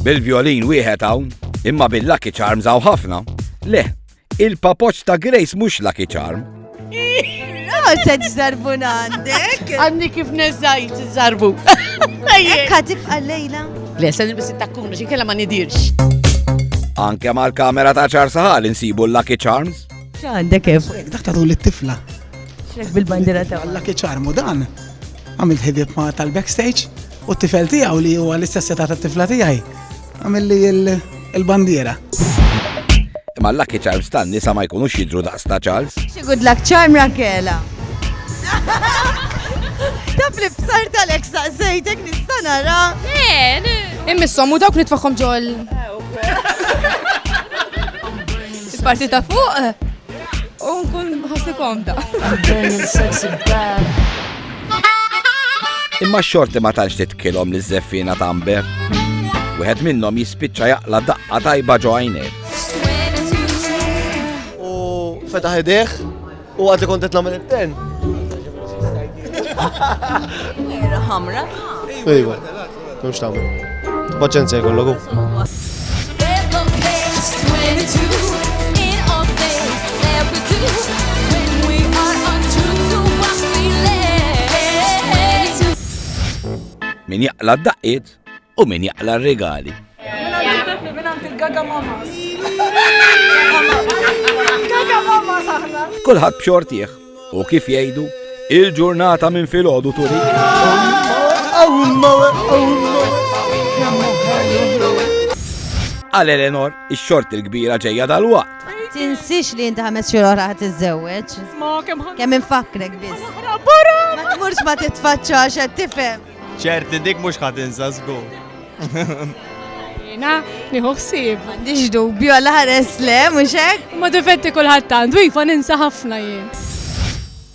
Bil-violin wieħed hawn, imma bil-Lucky Charms hawn ħafna. Le, il-papoċ ta' Grace mhux Lucky Charm. Seġ zarbun għandek. Għandi kif neżajt zarbu. Katib għallejla. Le, se nilbis it-takkuna xi kella ma nidirx. Anke mal-kamera ta' ċar saħal insibu l-Lucky Charms. X'għandek kif? Dak ta' l-tifla. X'rek bil-bandira ta' Lucky Charm u dan. Għamilt ħidib ma' tal-backstage u t-tifel tiegħu li huwa l-istess età tat-tifla tiegħi. Għamil li il-bandiera. Imma l-Lucky Charms tan nisa ma jkunux jidru daqs ta' Charles. Xi good luck charm Rakela. Taf li b'sar tal-eksa sejtek nista' nara. Immissom u dawk nitfaħħom ġol. Il-parti ta' fuq. U nkun ħosni komda. Imma x-xorti ma tantx titkilhom li żeffina ta' Amber. Wieħed minnhom jispiċċa jaqla daqqa tajba ġo għajnek. U fetaħ idejh u għad li kont qed nagħmel it-ten. Ħamra. Ejwa, m'hemmx tagħmel. Paċenzja jkollok. Min jaqla d-daqqiet u min jaqla r-regali. Minant il-gaga mama. Gaga mama saħna. Kulħadd b'xortieħ u kif jgħidu il-ġurnata minn filgħodu turi. Għal Eleanor, ix-xort il-kbira ġejja dal-waqt. Tinsix li inti 5 xhur oħra ħatiżżewweġ. Kemm infakrek biss. Ma tmurx ma titfaċċax qed tifhem. ċerti dik mhux ħadd insa żgur. Jena, nieħu ħsieb. M'għandix dubju għal ħares le, mhux hekk? Ma difetti kulħadd għandu iva ninsa ħafna jien.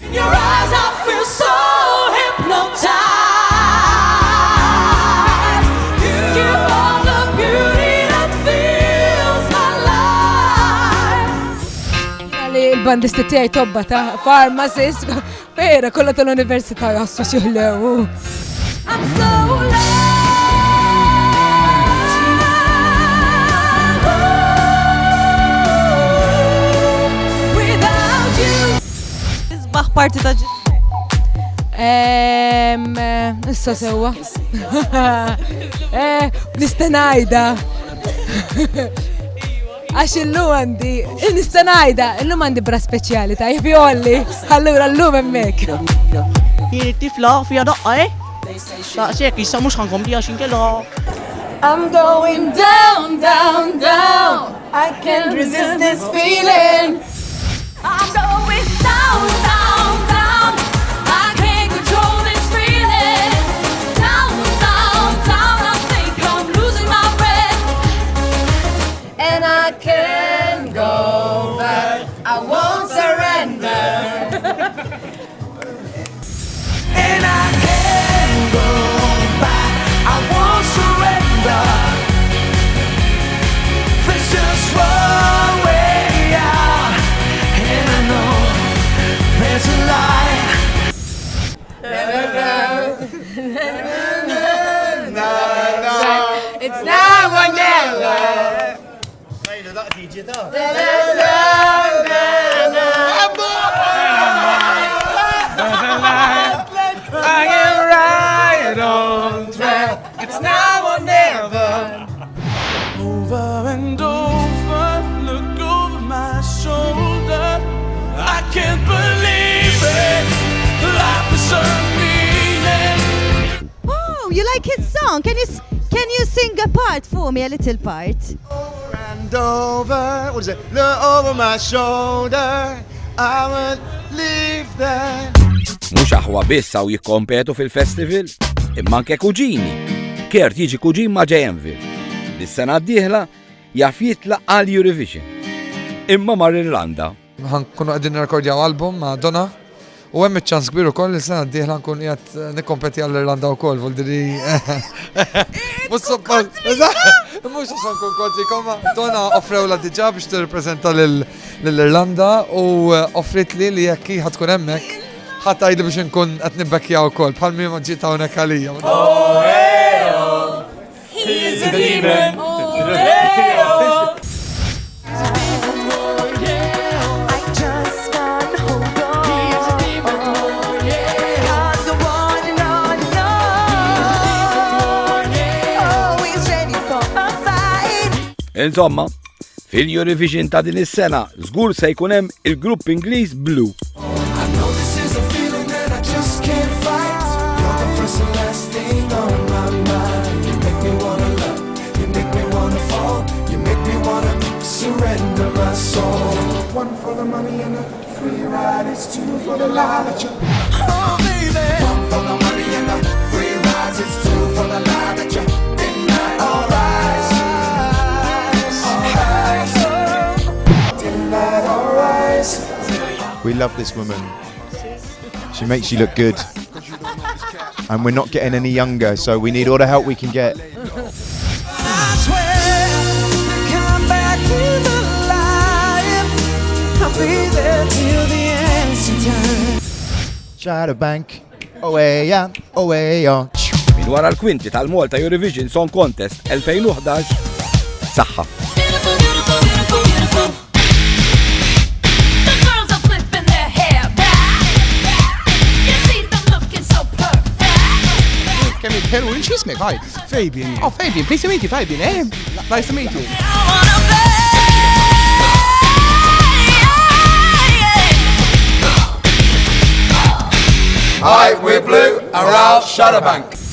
In your eyes I feel so hypnotized. You are the beauty that fills my life. Għalli il-bandisti tiegħi tobba ta' pharmacist, vera kollha tal-università jassu xieħlew. I'm so without you. Isbaħ parti ta' Issa sewa. Nistanajda. Għax illum għandi, nistanajda, illum għandi bra speċjali ta' jibjolli. Allura illum emmek. Jien it-tifla fija daqqa, Daqsek, issa mux ħankom li għaxin kella. I'm going down, down, down. I can't resist this feeling. I'm going down, down, down. I can't control this feeling. Down, down, down. I think I'm losing my breath. And I can't go back. I won't surrender. And I can't go back. I won't surrender. There's just one way out, and I know there's a light. It's now or never. I am right on track. It's now or never. Over and over, look over my shoulder. I can't believe it. Life is so meaning. Oh, you like his song? Can you sing a part for me, a little part? Over and over. What is it? Look over my shoulder. I won't leave that. Mhux aħwa biss hawn jikkompetu fil-festival, imma anke kuġini. Kert jiġi kuġin ma' J-Envil. Dis-sena d-dieħla jaf jitlaq għal Eurovision. Imma mar Irlanda. Ħankunu qegħdin nirrekordjaw album ma' Donna U hemm iċ-ċans kbir ukoll li sena d-dieħla nkun qiegħed nikkompeti għall-Irlanda wkoll, vuldiri. Mhux suppost. Mhux għax nkun kontrikom, donna offrewla diġà biex tirrappreżenta lill-Irlanda u offrit li jekk hi tkun hemmhekk ħadd tgħidli biex inkun qed nibbekkja wkoll bħal min ma ġiet hawnhekk għalija. He's a demon. Insomma, fil-Eurovision ta' din is-sena żgur se jkun hemm il-grupp Ingliż Blue. One for the money and a free ride, it's two for the lie that you. Oh baby. One for the money and a free ride, it's two for the lie that you deny. Alright. Deny, alright. We love this woman. She makes you look good. And we're not getting any younger, so we need all the help we can get. I swear to come back to the life. I'll be there till the end time. Shadowbank. Away, yeah, away, yeah. Min wara l-kwinti tal-Malta Eurovision Song Contest 2011, saħħa. Beautiful, beautiful, beautiful, beautiful. The girls are flipping their hair back. You see them looking so perfect. Kemm il-ħelu x'ismek ħaj? Fabian. Oh, Fabian, please to meet you, Fabian, eh? Nice to meet you. I wanna play. Hi, we're Blue, around Shadowbank.